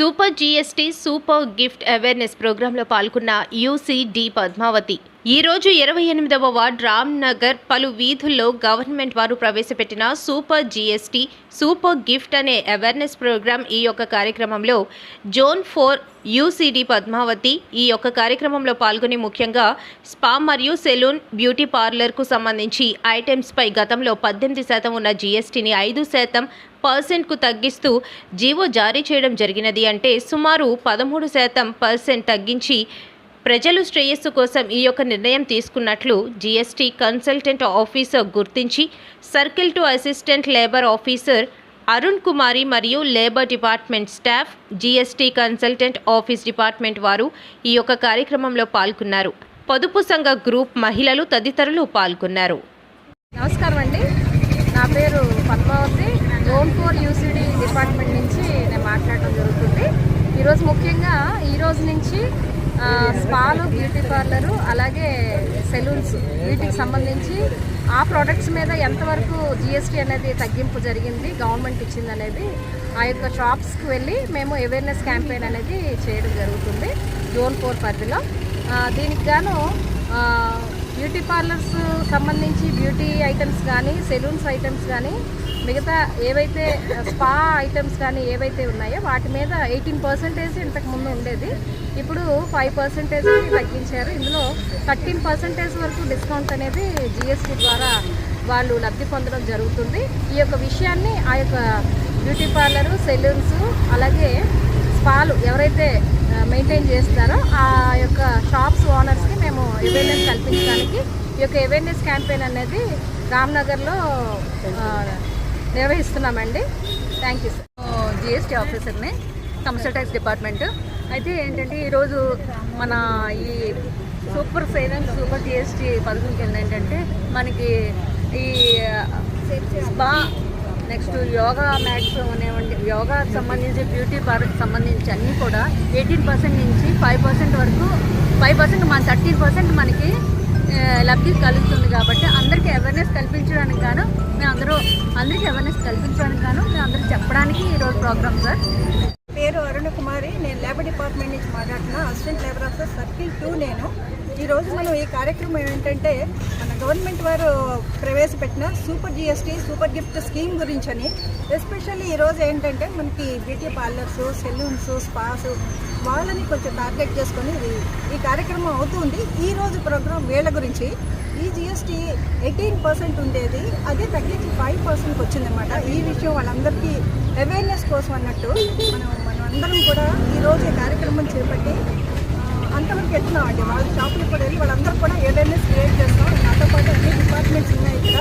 Super GST super gift awareness ప్రోగ్రాంలో పాల్గొన్న UCD Padmavati ఈ రోజు 28వ వార్డ్ రామ్ నగర్ పలు వీధుల్లో గవర్నమెంట్ వారు ప్రవేశపెట్టిన సూపర్ జీఎస్టీ సూపర్ గిఫ్ట్ అనే అవేర్నెస్ ప్రోగ్రాం ఈ యొక్క కార్యక్రమంలో జోన్ 4 యూసీడీ పద్మావతి ఈ యొక్క కార్యక్రమంలో పాల్గొని ముఖ్యంగా స్పా మరియు సెలూన్ బ్యూటీ పార్లర్కు సంబంధించి ఐటమ్స్పై గతంలో 18% ఉన్న జీఎస్టీని 5% తగ్గిస్తూ జీవో జారీ చేయడం జరిగినది. అంటే సుమారు 13% తగ్గించి ప్రజలు శ్రేయస్సు కోసం ఈ యొక్క నిర్ణయం తీసుకున్నట్లు జీఎస్టీ కన్సల్టెంట్ ఆఫీసర్ గుర్తించి circle to assistant labour officer Arun Kumari మరియు labour department staff GST consultant office department వారు ఈ యొక్క కార్యక్రమంలో పాల్గొన్నారు. పొదుపు సంఘ గ్రూప్ మహిళలు తదితరులు పాల్గొన్నారు. నమస్కారం అండి, నా పేరు పద్మావతి. జోన్ 4 యూసీడీ డిపార్ట్మెంట్ నుంచి నేను మాట్లాడటం జరుగుతుంది. ఈరోజు ముఖ్యంగా ఈరోజు నుంచి స్పాలు, బ్యూటీ పార్లరు, అలాగే సెలూన్స్ వీటికి సంబంధించి ఆ ప్రోడక్ట్స్ మీద ఎంతవరకు జీఎస్టీ అనేది తగ్గింపు జరిగింది, గవర్నమెంట్ ఇచ్చింది అనేది ఆ యొక్క షాప్స్కి వెళ్ళి మేము అవేర్నెస్ క్యాంపెయిన్ అనేది చేయడం జరుగుతుంది జోన్ 4 పరిధిలో. దీనికి గాను బ్యూటీ పార్లర్స్ సంబంధించి బ్యూటీ ఐటమ్స్ కానీ, సెలూన్స్ ఐటమ్స్ కానీ, మిగతా ఏవైతే స్పా ఐటమ్స్ కానీ ఏవైతే ఉన్నాయో వాటి మీద 18% ఇంతకుముందు ఉండేది, ఇప్పుడు 5% తగ్గించారు. ఇందులో 13% వరకు డిస్కౌంట్ అనేది జీఎస్టీ ద్వారా వాళ్ళు లబ్ధి పొందడం జరుగుతుంది. ఈ యొక్క విషయాన్ని ఆ యొక్క బ్యూటీ పార్లరు, సెలూన్స్, అలాగే స్పాలు ఎవరైతే మెయింటైన్ చేస్తారో ఆ యొక్క షాప్స్ ఓనర్స్కి మేము అవేర్నెస్ కల్పించడానికి ఈ యొక్క అవేర్నెస్ క్యాంపెయిన్ అనేది రామ్నగర్లో నిర్వహిస్తున్నామండి. Thank you sir. జిఎస్టీ ఆఫీసర్ని, కమర్షియల్ ట్యాక్స్ డిపార్ట్మెంట్. అయితే ఏంటంటే ఈరోజు మన ఈ సూపర్ ఫైనాన్స్ సూపర్ జిఎస్టీ పథకం కింద ఏంటంటే మనకి ఈ స్పా, నెక్స్ట్ యోగా మ్యాట్స్ అనేవంటి, యోగాకు సంబంధించి బ్యూటీ పార్లర్కి సంబంధించి అన్నీ కూడా 18% నుంచి 5% వరకు 5% మన 13% మనకి లబ్ధి కలుగుతుంది. కాబట్టి అందరికీ అవేర్నెస్ కల్పించడానికి గాను అందరికీ అవేర్నెస్ కల్పించడానికి గాను మేము అందరికీ చెప్పడానికి ఈరోజు ప్రోగ్రామ్ సార్. పేరు అరుణ్ కుమారి, నేను లేబర్ డిపార్ట్మెంట్ నుంచి మాట్లాడుతున్నా, అసిస్టెంట్ లేబర్ ఆఫీసర్ సర్కిల్ 2 నేను. ఈరోజు మనం ఈ కార్యక్రమం ఏంటంటే మన గవర్నమెంట్ వారు ప్రవేశపెట్టిన super GST super gift scheme గురించని. ఎస్పెషల్లీ ఈరోజు ఏంటంటే మనకి బ్యూటీ పార్లర్స్, సెలూన్స్, స్పాస్ వాళ్ళని కొంచెం టార్గెట్ చేసుకొని ఈ కార్యక్రమం అవుతుంది. ఈరోజు ప్రోగ్రాం వీళ్ళ గురించి. ఈ జీఎస్టీ 18% ఉండేది, అదే తగ్గించి 5% వచ్చిందన్నమాట. ఈ విషయం వాళ్ళందరికీ అవేర్నెస్ కోసం అన్నట్టు మనం అందరం కూడా ఈరోజు ఈ కార్యక్రమం చేపట్టి అంతవరకు వెళ్తున్నామండి. వాళ్ళ షాపులకు కూడా వెళ్ళి వాళ్ళందరూ కూడా అవేర్నెస్ క్రియేట్ చేస్తాం. నాతో పాటు అన్ని డిపార్ట్మెంట్స్ ఉన్నాయి ఇక్కడ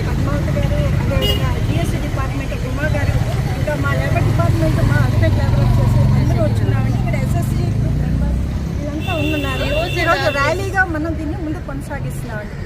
పద్మావతి గారు, అదేవిధంగా జిఎస్టీ డిపార్ట్మెంట్ ఉమా గారు, ఇంకా మా లేబర్ డిపార్ట్మెంట్ మా అసిస్టెంట్ లేబర్ వచ్చేసి అందరూ వచ్చున్నామండి. ఇక్కడ ఎస్ఎస్సీ గ్రూప్ మెంబర్స్ వీళ్ళంతా ఉన్నారు. ఈరోజు ర్యాలీగా మనం దీన్ని ముందు కొనసాగిస్తున్నామండి.